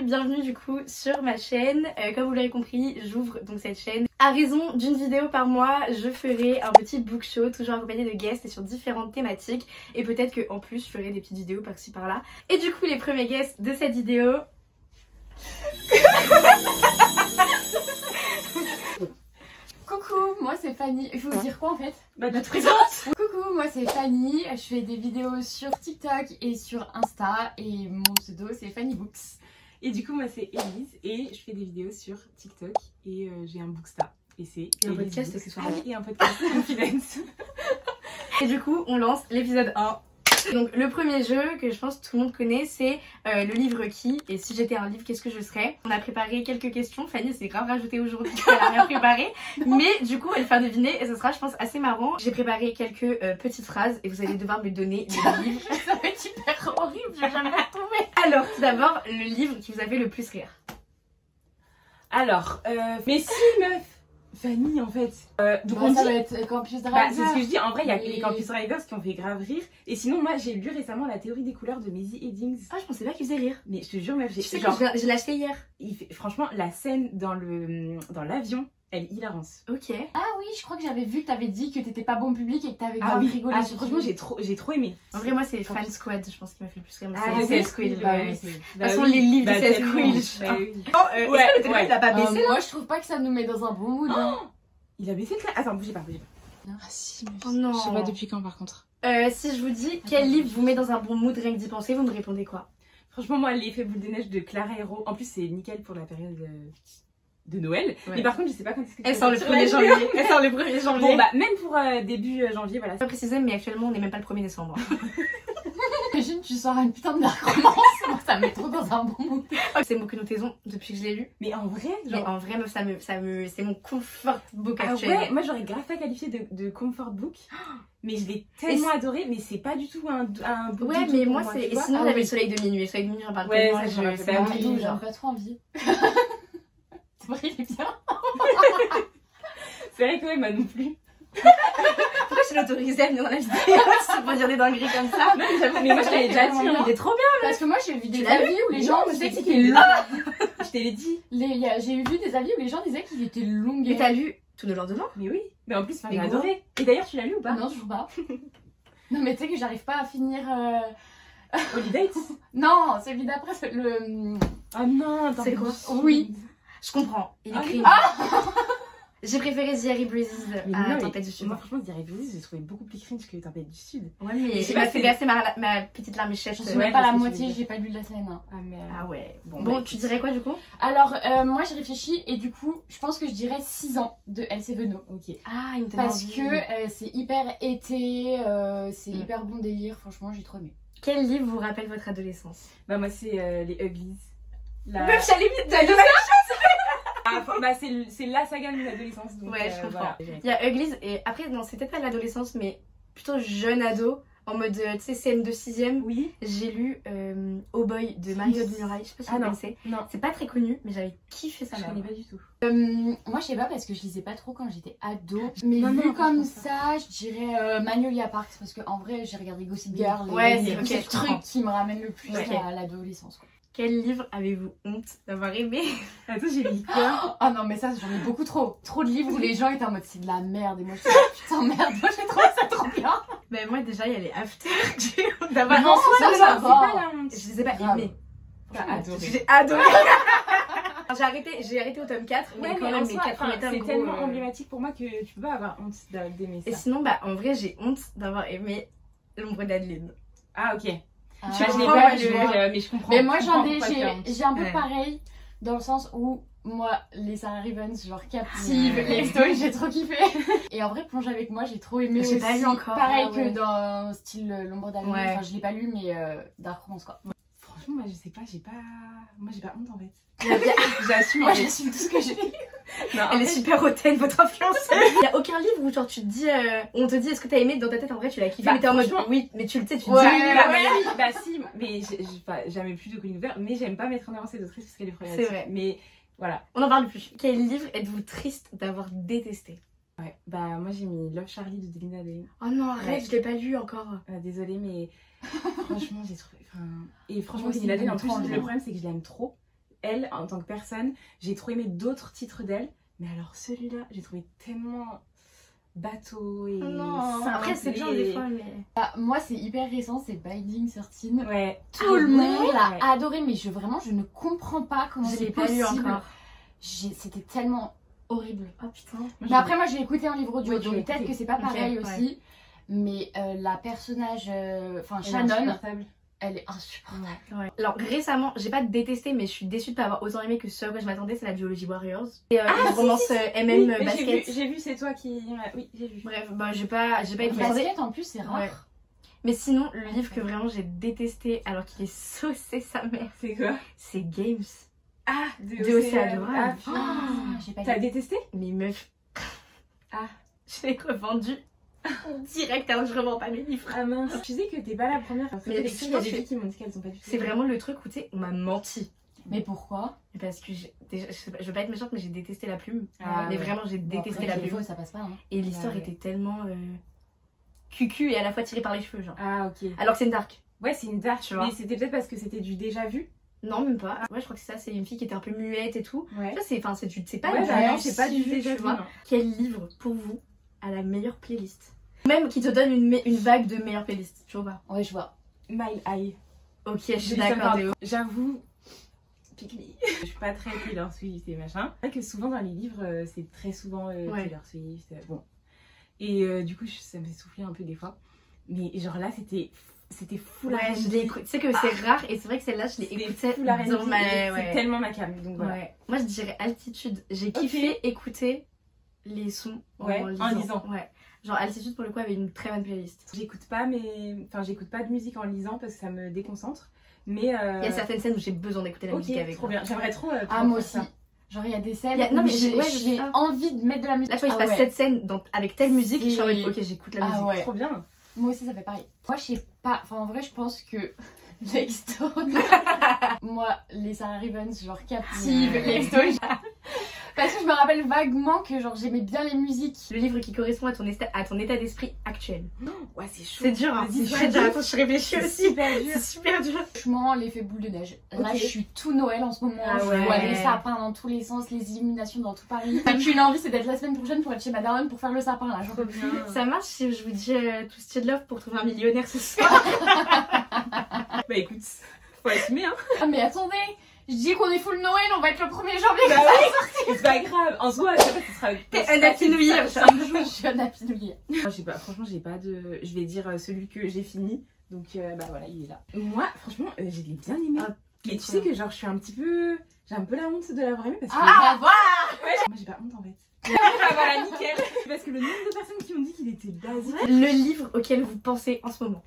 bienvenue du coup sur ma chaîne. Comme vous l'avez compris, j'ouvre donc cette chaîne. À raison d'une vidéo par mois, je ferai un petit book show, toujours accompagné de guests et sur différentes thématiques. Et peut-être qu'en plus, je ferai des petites vidéos par-ci par-là. Et du coup, les premiers guests de cette vidéo... Coucou, moi c'est Fanny. Il faut vous dire quoi en fait? Bah, tu te présentes. Coucou, moi c'est Fanny. Je fais des vidéos sur TikTok et sur Insta. Et mon pseudo c'est Fanny Books. Et du coup, moi c'est Elise et je fais des vidéos sur TikTok et j'ai un Booksta. Et c'est un podcast accessoirement. Et un podcast Confidence. Et du coup, on lance l'épisode 1. Donc le premier jeu que je pense que tout le monde connaît, c'est le livre qui, et si j'étais un livre, qu'est-ce que je serais? On a préparé quelques questions, Fanny s'est grave rajoutée aujourd'hui parce qu'elle a rien préparé, mais du coup elle va faire deviner et ce sera je pense assez marrant. J'ai préparé quelques petites phrases et vous allez devoir me donner le livre. Ça va être hyper horrible, je vais jamais la retrouver. Alors tout d'abord, le livre qui vous a fait le plus rire. Alors, mais si meuf Fanny en fait. Donc ça va être Campus Driver. C'est ce que je dis, en vrai il y a que les Campus Drivers qui ont fait grave rire. Et sinon moi j'ai lu récemment La théorie des couleurs de Maisie Eddings. Ah je pensais pas qu'il faisait rire. Mais je te jure meuf, Je sais que je l'ai acheté hier. Franchement la scène dans l'avion, elle est hilarante. Ok. Ah oui, je crois que j'avais vu que t'avais dit que t'étais pas bon public et que t'avais grave rigolé. Ah, franchement j'ai trop aimé. En vrai moi c'est Fan Squad, je pense qu'il m'a fait le plus rire. Ah c'est Squid. De toute façon les livres de cette Squid. Est-ce que le téléphone il a pas baissé? Moi je trouve pas que ça nous met dans un bon mood. Il a baissé le téléphone. Attends, bougez pas. Ah si, mais oh non. Je sais pas depuis quand par contre. Si je vous dis quel livre vous met dans un bon mood rien que d'y penser, vous me répondez quoi? Franchement moi l'effet boule de neige de Clara Hero, en plus c'est nickel pour la période de Noël. Ouais. Mais par contre je sais pas quand est-ce que elle sort le 1er janvier. Elle sort le 1er janvier. Bon bah même pour début janvier voilà. Pas précisé mais actuellement on n'est même pas le 1er décembre. Imagine tu sors une putain de dark romance, moi ça me met trop dans un bon mood. C'est le mot que nous taisons depuis que je l'ai lu. Mais en vrai, genre... Mais en vrai meuf, c'est mon comfort book actuel. Ouais, moi j'aurais grave pas qualifié de comfort book. Mais je l'ai tellement adoré, mais c'est pas du tout un book. Ouais, mais moi c'est. Et sinon, on avait le soleil de minuit. Le soleil de minuit, j'en parle ouais, pas. Moi, c'est un doux, j'ai pas trop envie. C'est vrai, il est bien. C'est vrai que ouais, moi non plus. Pourquoi je l'ai autorisé à venir dans la vidéo? C'est pour dire des dingueries comme ça. Non, mais moi je l'avais déjà dit, il était trop bien. Parce que moi j'ai vu des avis où les gens disaient qu'il était long. Je te l'ai dit. J'ai vu des avis où les gens disaient qu'il était long. Mais t'as lu Tout de l'ordonnant? Mais oui. Mais en plus, j'ai adoré. Et d'ailleurs, tu l'as lu ou pas? Non, toujours pas. Non, mais tu sais que j'arrive pas à finir. Holidays? Non, celui d'après, c'est le. Oh non, c'est quoi? Oui. Je comprends. Il écrit. J'ai préféré The Harry Breezes à Tempête du Sud. Moi, franchement, The Harry Breezes, j'ai trouvé beaucoup plus cringe que Tempête du Sud. Ouais, mais j'ai fait verser ma petite larmichette. Je sais même pas la moitié, j'ai pas lu de la scène. Ah ouais. Bon, tu dirais quoi du coup? Alors, moi j'ai réfléchi et du coup, je pense que je dirais 6 ans de Elle Seveno. Ok. Ah, il me Parce que c'est hyper été, c'est hyper bon délire, franchement, j'ai trop aimé. Quel livre vous rappelle votre adolescence? Bah, moi, c'est les Uglies. Meuf, j'allais vite de bah c'est la saga de mon adolescence. Donc, ouais, je comprends. Voilà. Il y a Uglies et après, non, c'est peut-être pas l'adolescence, mais plutôt jeune ado, en mode, tu sais, CM de 6ème. Oui. J'ai lu Oh Boy de Marie-Aude Muraille, je sais pas si vous connaissez. Non. C'est pas très connu, mais j'avais kiffé ça. Je connais pas du tout. Moi, je sais pas parce que je lisais pas trop quand j'étais ado. Mais vu comme ça, je dirais Magnolia Park parce qu'en vrai, j'ai regardé Gossip Girl. Ouais, c'est le truc qui me ramène le plus à l'adolescence, quoi. Quel livre avez-vous honte d'avoir aimé? Attends, j'ai lu quoi? Ah non, mais ça, j'en ai beaucoup trop. Trop de livres où les gens étaient en mode c'est de la merde. Et moi, je suis putain, merde, moi, j'ai trouvé ça trop bien. Mais moi, déjà, il y a les After que j'ai honte d'avoir. Non, ça va. Pas la honte. Je les ai pas aimés. J'ai adoré. J'ai arrêté au tome 4. Ouais, mais quand même, les 4 premiers tomes. C'est tellement emblématique pour moi que tu peux pas avoir honte d'aimer ça. Et sinon, bah, en vrai, j'ai honte d'avoir aimé L'ombre d'Adeline. Ah, ok. Je l'ai pas lu, mais je comprends. Mais moi j'ai un peu pareil dans le sens où moi les Sarah Rivens genre captive les stories j'ai trop kiffé. Et en vrai Plonge avec moi j'ai trop aimé. J'ai pas lu encore. Pareil que dans style L'ombre d'Adeline. Enfin je l'ai pas lu mais Dark Romance quoi. Franchement moi je sais pas, moi j'ai pas honte en fait. J'assume. Moi j'assume tout ce que j'ai lu. Elle est super hautaine votre influenceuse. Il y a aucun livre où genre tu te dis on te dit est-ce que t'as aimé, dans ta tête en vrai tu l'as kiffé mais t'es en mode oui mais tu le sais tu te dis bah si mais jamais plus de Colleen Hoover mais j'aime pas mettre en avant cette autrice parce qu'elle est problématique. C'est vrai. Mais voilà. On en parle plus. Quel livre êtes-vous triste d'avoir détesté? Ouais, bah moi j'ai mis Love Charlie de Delina Day. Oh non, arrête, je l'ai pas lu encore. Désolée, mais franchement, j'ai trouvé. Et franchement, Moi aussi, Delina Day, en j'aime plus, trop le le problème, c'est que je l'aime trop. Elle, en tant que personne, j'ai trop aimé d'autres titres d'elle. Mais alors, celui-là, j'ai trouvé tellement bateau et. Oh non, après, c'est bien des fois, mais. Bah, moi, c'est hyper récent, c'est Binding 13. Ouais. Tout le monde l'a Ouais. adoré, mais vraiment, je ne comprends pas comment Je c'est l'ai pas lu possible. encore. C'était tellement horrible. Oh putain. Mais après, moi, j'ai écouté en livre audio, Ouais, tu l'as donc peut-être écouté. que c'est pas Ok, pareil ouais. aussi. Mais la personnage, enfin Elle est Shannon, insupportable. elle est insupportable. Ouais. Alors récemment, j'ai pas détesté, mais je suis déçue de pas avoir autant aimé que ce à quoi je m'attendais, c'est la Biology Warriors. Et une romance MM Oui, mais basket. j'ai vu, c'est toi qui. Ouais, oui, j'ai vu. Bref, bah j'ai pas Le écouté. basket, en plus, c'est rare. Ouais. Mais sinon, le livre que vraiment j'ai détesté alors qu'il est saucé sa mère, C'est quoi? c'est Games. Ah, De Océane Noire. Ah, Oh, putain. j'ai pas T'as lu. détesté? Mais meuf. Ah. Je l'ai revendu direct alors que je revends pas mes livres. Ah mince. Tu sais que t'es pas la première. Parce que Mais il y a je des pense filles que qui m'ont dit qu'elles ont pas du tout. c'est vraiment le truc où tu sais, on m'a menti. Mais pourquoi? Parce que déjà, je veux pas être méchante, mais j'ai détesté la plume. Ah, mais ouais. vraiment, j'ai détesté la les plume. faux, ça passe pas. Hein. Et l'histoire Ouais. était tellement cucu et à la fois tirée par les cheveux, genre. Ah, ok. Alors que c'est une dark. Ouais, c'est une dark, Tu vois. mais c'était peut-être parce que c'était du déjà vu. Non, même pas. Ouais, je crois que c'est ça, c'est une fille qui était un peu muette et tout. Ouais. Ça, c'est pas Ouais, du bah non, vu, c'est pas du tu déjà vu. vois. non. Quel livre pour vous a la meilleure playlist? Même qui te donne une vague de meilleure playlist, tu vois pas? Ouais, je vois. Mile High. Ok, je suis Oui, ça d'accord, me Déo. J'avoue, pick me. Je suis pas très Taylor Swift et machin. C'est vrai que souvent dans les livres, c'est très souvent Ouais. Taylor Swift. Bon. Et du coup, ça me fait souffler un peu des fois. Mais genre là, c'était fou la Ouais, je l'ai écouté. Tu sais que c'est rare et c'est vrai que celle-là, je l'ai écoutée fou la dans ma. C'est Ouais. tellement ma cam. Donc voilà. Ouais. Moi, je dirais Altitude. J'ai kiffé écouter les sons Ouais, en lisant. Ouais. Genre Altitude, pour le coup, avait une très bonne playlist. J'écoute pas de musique en lisant parce que ça me déconcentre. Mais Il y a certaines scènes où j'ai besoin d'écouter la ok, musique avec. trop bien. J'aimerais trop. Ah, pouvoir moi faire aussi. ça. Genre, il y a des scènes Non, où mais j'ai j'ai ça. envie de mettre de la musique. Là, tu vois, il se Ah passe ouais. cette scène avec telle musique, je suis en mode, Et- ok, j'écoute la Ah musique. ouais. Trop bien. Moi aussi, ça fait pareil. Moi, je sais pas. Enfin, en vrai, je pense que Lexstone. Moi, les Sarah Rivens, genre captive, Ouais. Lexstone. Parce que je me rappelle vaguement que genre j'aimais bien les musiques. Le livre qui correspond à ton état d'esprit actuel. Ouais, c'est chaud. C'est dur, hein. Vas-y, C'est très dur. Attends, je réfléchis C'est aussi. super dur. C'est super dur. Franchement, l'effet boule de neige. Là, Ok. je suis tout Noël en ce moment. Ah je ouais. vois les sapins dans tous les sens, les illuminations dans tout Paris. J'ai qu'une envie, c'est d'être la semaine prochaine pour être chez ma daronne pour faire le sapin là. J'en peux plus. Ça marche si je vous dis tout ce de love pour trouver un millionnaire ce soir. Bah écoute, faut assumer hein. Ah, mais attendez, je dis qu'on est full Noël, on va être le 1er janvier. Bah oui, c'est pas grave. En soi, je sais pas, ce sera. T'es un happy new year, ça. Je suis un happy New Year. Moi, j'ai pas, franchement, j'ai pas de. Je vais dire celui que j'ai fini. Donc, bah voilà, il est là. Moi, franchement, je l'ai bien aimé. Ah, Mais tu sais que, genre, je suis un petit peu. J'ai un peu la honte de l'avoir aimé parce que. Ah, bah voilà. Ouais, moi, j'ai pas honte en fait. Ah, voilà, nickel. Parce que le nombre de personnes qui m'ont dit qu'il était basique. Le livre auquel vous pensez en ce moment.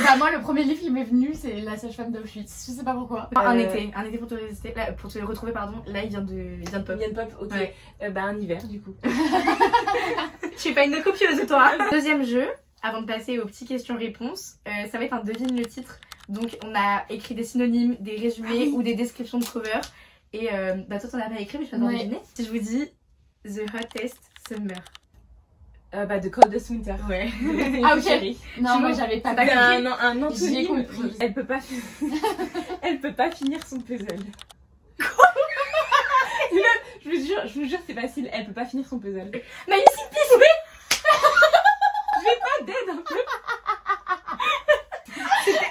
Bah, moi, le premier livre qui m'est venu, c'est La sage-femme d'Auschwitz. Je sais pas pourquoi. Un été pour te résister, là, pour te retrouver, pardon. Là, il vient de pop. Yann Pop, ok. Ouais. Bah, un hiver, du coup. Je suis pas une copieuse, toi. Deuxième jeu, avant de passer aux petites questions-réponses, ça va être un devine le titre. Donc, on a écrit des synonymes, des résumés ou des descriptions de cover. Et bah, toi, t'en as pas écrit, mais je vais t'en Ouais. deviner. Si je vous dis The Hottest Summer. Bah, The Coldest Winter. Ouais. Ah, ok. Chérie. Non, Tu moi, vois, j'avais pas t'as C'est compris. un antonyme. J'ai compris. Elle peut pas elle peut pas finir son puzzle. Je vous jure, c'est facile. Elle peut pas finir son puzzle. Magnifique pièce. Pas d'aide un peu.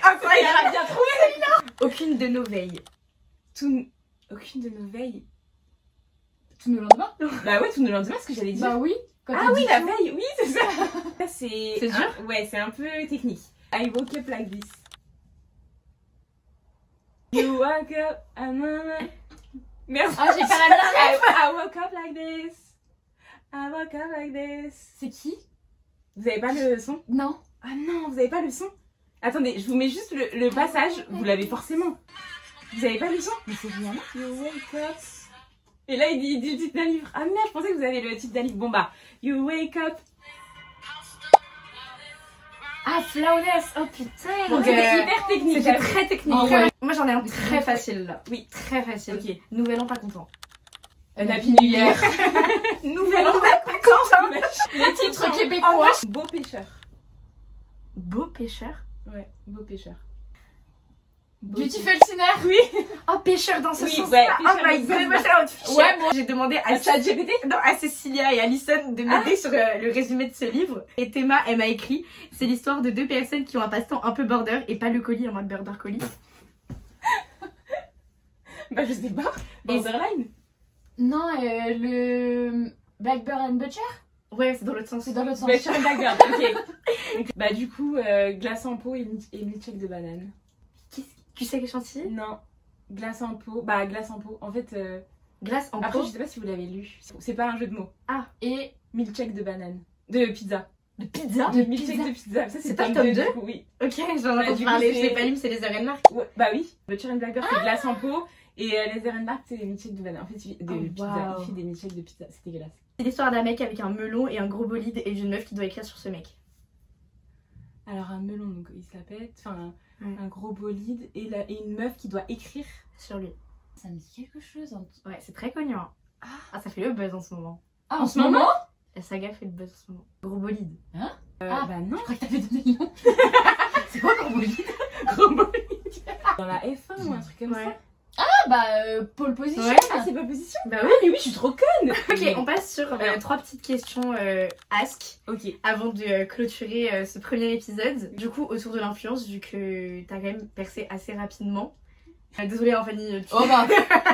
Incroyable. Elle a bien trouvé. Aucune de nos veilles. Aucune de nos veilles. Tout le lendemain. Bah ouais, tout le lendemain, ce que j'allais dire. Bah oui. Quand Ah t'as oui, dit la tout. veille, oui, c'est ça. Ça, c'est. C'est dur Ouais, c'est un peu technique. I woke up like this. You woke up. Merde. Ah, j'ai pas la même. I woke up like this. I woke up like this. C'est qui? Vous avez pas le son? Non. Ah non, vous avez pas le son? Attendez, je vous mets juste le passage. Vous l'avez forcément. Vous avez pas le son? Mais c'est bien. You wake up. Et là, il dit le titre d'un livre. Ah merde, je pensais que vous avez le titre d'un livre. Bon bah, you wake up. Ah, Flawless. Oh putain. Donc, Ok. c'était hyper technique. C'était très technique. Ah ouais. Moi, j'en ai un très facile là. Oui. Très facile. Ok. Nouvel an pas content. Happy New Year. Nouvel an vacances. Les titres québécois. Beau pêcheur. Beau pêcheur. Ouais, beau pêcheur. Beauty Felsinner. Oui. Oh, pêcheur dans ce Oui, sens. ouais, Oh pêcheur my dans ce god, moi sens. j'ai ouais, j'ai demandé à ChatGPT. Non, à Cécilia et Alison de m'aider sur le résumé de ce livre. Et Théma, elle m'a écrit, c'est l'histoire de deux personnes qui ont un passe-temps un peu border et pas le colis en mode border colis. Bah je sais pas. Borderline. Non, le Blackbird and Butcher. Ouais, c'est dans l'autre sens. C'est dans l'autre sens. Butcher and Blackbird, ok. Bah du coup, glace en pot et milkshake de banane. Tu sais quel chantilly? Non, glace en pot. Bah glace en pot. En fait, Glace en après pot. je sais pas si vous l'avez lu. C'est pas un jeu de mots. Ah, Et Milkshake de banane. De pizza. de pizza. De Milkshake de pizza. Ça C'est pas le tome 2? du coup, oui. Ok, j'en ai Ouais, entendu du parler, coup, je c'est- l'ai pas lu, mais c'est les arènes marques. Ouais, bah oui. Butcher and Blackbird c'est glace en pot. Et les Erenmark c'est des milkshakes de banane. En fait, de Oh, pizza. wow. Il fait des milkshakes de pizza. C'est dégueulasse. C'est l'histoire d'un mec avec un melon et un gros bolide et d'une meuf qui doit écrire sur ce mec. Alors un melon, donc il se la pète. Enfin, Ouais. un gros bolide et une meuf qui doit écrire. Sur lui. ça me dit quelque chose. Ouais, c'est très connu. Hein. Ah, ça fait le buzz en ce moment. Ah, En ce moment La saga fait le buzz en ce moment. Gros bolide. Ah. Bah non. Je crois que t'avais donné le nom. C'est quoi gros bolide? Gros bolide. Dans la F1 ou un truc comme Ouais. ça. Ah bah, pole position. Ouais. Ah, c'est pas position. Bah Ah, oui. mais oui, je suis trop conne. Ok, on passe sur 3 petites questions ask Ok. avant de clôturer ce premier épisode. Du coup, autour de l'influence, vu que t'as quand même percé assez rapidement. Désolée, hein, Fanny. Oh bah,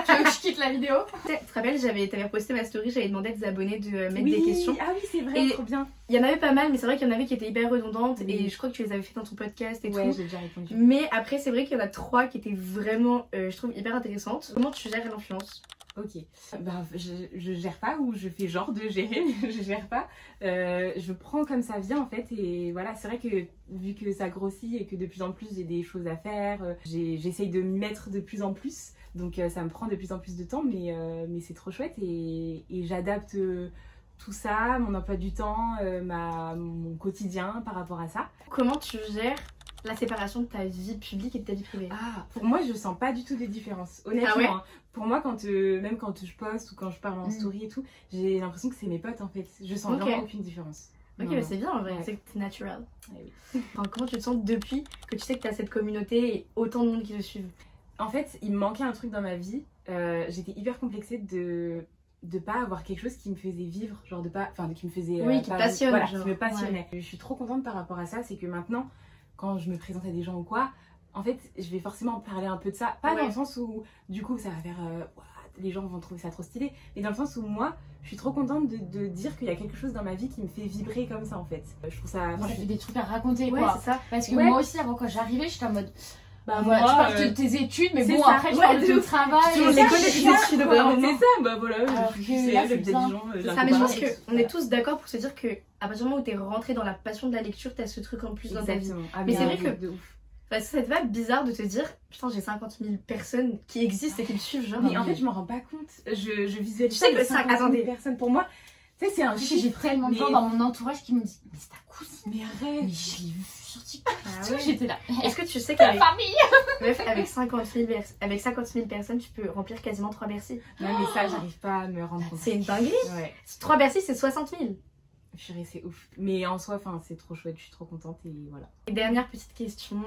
tu veux que je quitte la vidéo? Tu te rappelles, t'avais posté ma story, j'avais demandé à des abonnés de mettre Oui. des questions. Ah oui, c'est vrai, Et- trop bien. Il y en avait pas mal, mais c'est vrai qu'il y en avait qui étaient hyper redondantes Oui. et je crois que tu les avais fait dans ton podcast et Ouais, tout. j'ai déjà répondu. Mais après, c'est vrai qu'il y en a 3 qui étaient vraiment, je trouve, hyper intéressantes. Comment tu gères l'influence? Ok. Bah, je gère pas ou je fais genre de gérer, mais je gère pas. Je prends comme ça vient en fait. Et voilà, c'est vrai que vu que ça grossit et que de plus en plus j'ai des choses à faire, j'essaye de m'y mettre de plus en plus. Donc ça me prend de plus en plus de temps, mais c'est trop chouette et j'adapte tout ça, mon emploi du temps, mon quotidien par rapport à ça. Comment tu gères la séparation de ta vie publique et de ta vie privée? Ah, pour moi, je sens pas du tout de différence. Honnêtement, Ah ouais hein. Pour moi, même quand je poste ou quand je parle en Mm. story et tout, j'ai l'impression que c'est mes potes en fait. Je sens Ok. vraiment aucune différence. Ok, Non, bah non. c'est bien en vrai, Ouais. c'est que c'est naturel. Ouais, oui. Enfin, comment tu te sens depuis que tu sais que t'as cette communauté et autant de monde qui te suivent? En fait, il me manquait un truc dans ma vie. J'étais hyper complexée de pas avoir quelque chose qui me faisait vivre, genre de pas, enfin qui me faisait Oui, qui te pas- passionne, voilà, genre. qui me passionnait. Je suis trop contente par rapport à ça, c'est que maintenant quand je me présente à des gens ou quoi, en fait, je vais forcément parler un peu de ça, pas Ouais. dans le sens où du coup ça va faire ouah, les gens vont trouver ça trop stylé, mais dans le sens où moi je suis trop contente de dire qu'il y a quelque chose dans ma vie qui me fait vibrer comme ça en fait. Je trouve ça Moi, j'ai des trucs à raconter Ouais, quoi. c'est ça. Parce que Ouais. moi aussi, avant quand j'arrivais, j'étais en mode. bah Voilà, moi, tu parles de tes études, mais c'est bon, ça. après, tu Ouais, parles de de ton ouf. travail. Tu et les ça, connais, je tes suis études, là, vraiment. c'est ça, bah voilà, Alors je que suis là, célèbre, c'est il y a bien. des gens, Ça, mais je l'incomparable. pense qu'on est tous d'accord pour se dire que à partir du moment où t'es rentré dans la passion de la lecture, t'as ce truc en plus dans ta vie. Exactement. Ah, Mais c'est vrai de que- de ouf. Parce que ça te va bizarre de te dire, putain, j'ai 50 000 personnes qui existent et qui me suivent, genre. Mais en fait, je m'en rends pas compte. Je visualise Tu sais pas que les ça- 50 000 attendez. personnes. Pour moi, tu sais, c'est un Tu sais, j'ai chiffre. tellement de mais- gens dans mon entourage qui me disent mais c'est ta cousine. Mais Mais arrête. je l'ai vu sur TikTok. Ah Tout, ouais. J'étais là. Est-ce que tu sais La qu'avec famille. meuf, avec 50 000 personnes, tu peux remplir quasiment 3 Bercy? Non, mais ça, j'arrive pas à me rendre compte. C'est une dinguerie. Ouais, 3 Bercy, c'est 60 000. purée, c'est ouf. Mais en soi, enfin, c'est trop chouette. Je suis trop contente et voilà. Et dernière petite question,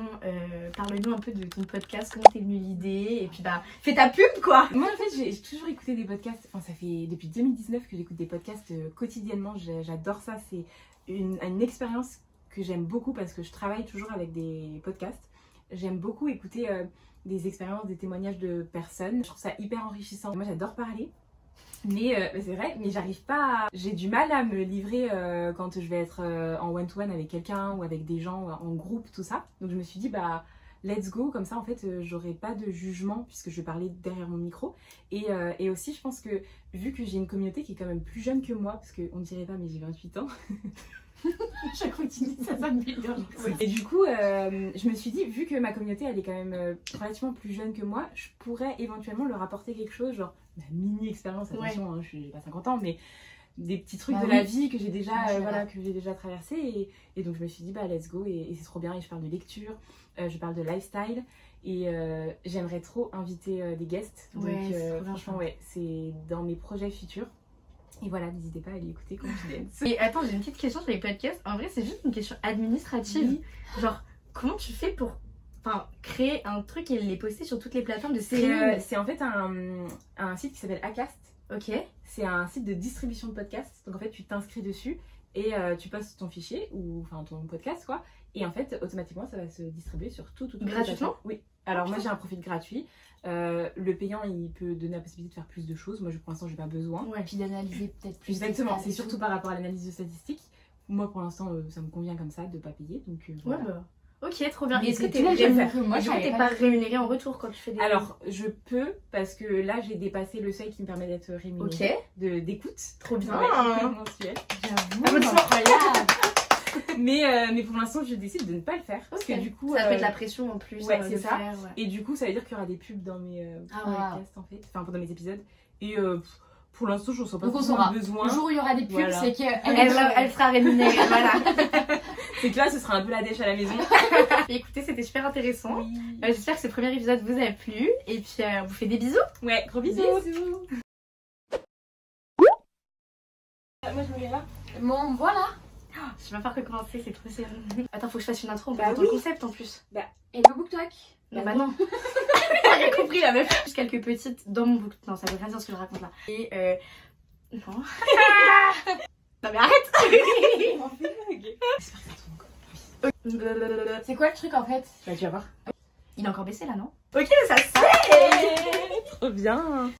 parle-nous un peu de ton podcast, comment t'es venue l'idée, et puis bah, fais ta pub quoi. Moi, en fait, j'ai toujours écouté des podcasts. Enfin, ça fait depuis 2019 que j'écoute des podcasts quotidiennement. J'adore ça. C'est une expérience que j'aime beaucoup parce que je travaille toujours avec des podcasts. J'aime beaucoup écouter des expériences, des témoignages de personnes. Je trouve ça hyper enrichissant. Moi, j'adore parler. Mais c'est vrai, mais j'arrive pas à... J'ai du mal à me livrer quand je vais être en one-to-one avec quelqu'un ou avec des gens en groupe, tout ça. Donc je me suis dit, bah, let's go. Comme ça, en fait, j'aurai pas de jugement puisque je vais parler derrière mon micro. Et aussi, je pense que vu que j'ai une communauté qui est quand même plus jeune que moi, parce qu'on ne dirait pas, mais j'ai 28 ans. Je continue, ça me fait bien. Et du coup, je me suis dit, vu que ma communauté, elle est quand même relativement plus jeune que moi, je pourrais éventuellement leur apporter quelque chose, genre ma mini-expérience, attention, hein, je n'ai pas 50 ans, mais des petits trucs Bah de oui. la vie que j'ai déjà, Ouais, voilà, que j'ai déjà traversé. Et donc je me suis dit, bah let's go, et c'est trop bien. Et je parle de lecture, je parle de lifestyle. Et j'aimerais trop inviter des guests. Donc Ouais, c'est trop bien, franchement, ça. ouais, c'est dans mes projets futurs. Et voilà, n'hésitez pas à aller écouter Confidence. Et attends, j'ai une petite question sur les podcasts. En vrai, c'est juste une question administrative. Oui. Genre, comment tu fais pour créer un truc et les poster sur toutes les plateformes de streaming? C'est en fait un site qui s'appelle Acast. Ok. C'est un site de distribution de podcasts. Donc en fait, tu t'inscris dessus et tu postes ton fichier ou enfin ton podcast quoi. Et en fait, automatiquement, ça va se distribuer sur toutes les Gratuitement? plateformes. Oui. Alors moi, j'ai un profil gratuit. Le payant, il peut donner la possibilité de faire plus de choses. Moi, pour l'instant, j'ai pas besoin. Ouais. Et puis d'analyser peut-être plus. Exactement. les C'est stats et surtout tout. par rapport à l'analyse de statistiques. Moi, pour l'instant, ça me convient comme ça de pas payer. Donc voilà. Ouais, bah. Ok, trop bien. Mais Est-ce que c'est t'es tout, rémunéré? j'avoue que moi, Et je du coup, savais t'es pas. pas rémunéré en retour quand tu fais des. Alors, je peux parce que là, j'ai dépassé le seuil qui me permet d'être rémunérée. Ok. D'écoute. Trop bien. Ouais, mensuel. J'avoue, Applaudissements. incroyable. Mais pour l'instant, je décide de ne pas le faire. Parce Ok. que du coup. Ça fait de la pression en plus. ouais, de c'est le ça. faire, ouais. Et du coup, ça veut dire qu'il y aura des pubs dans mes Ah, podcasts en fait. Enfin, dans mes épisodes. Et pour l'instant, je ne ressens pas Donc on forcément saura. le besoin. Le jour où il y aura des pubs, Voilà. c'est qu'elle Elle sera rémunérée, voilà. C'est que là, ce sera un peu la dèche à la maison. Écoutez, c'était super intéressant. Oui. J'espère que ce premier épisode vous a plu. Et puis, on vous fait des bisous. Ouais, gros bisous. Moi, je me mets là. Bon, voilà. Je sais même pas recommencer, c'est trop serré. Attends, faut que je fasse une intro, on peut Bah dans oui. le concept en plus. Et le BookTok. Non, bah non. J'ai compris la meuf. Juste quelques petites dans mon book. Non, ça veut rien dire ce que je raconte là. Et non. Non mais arrête. J'espère que ça tourne encore. C'est quoi le truc en fait? Bah, tu vas voir. Il est encore baissé là, non? Ok, mais ça se fait. Trop bien.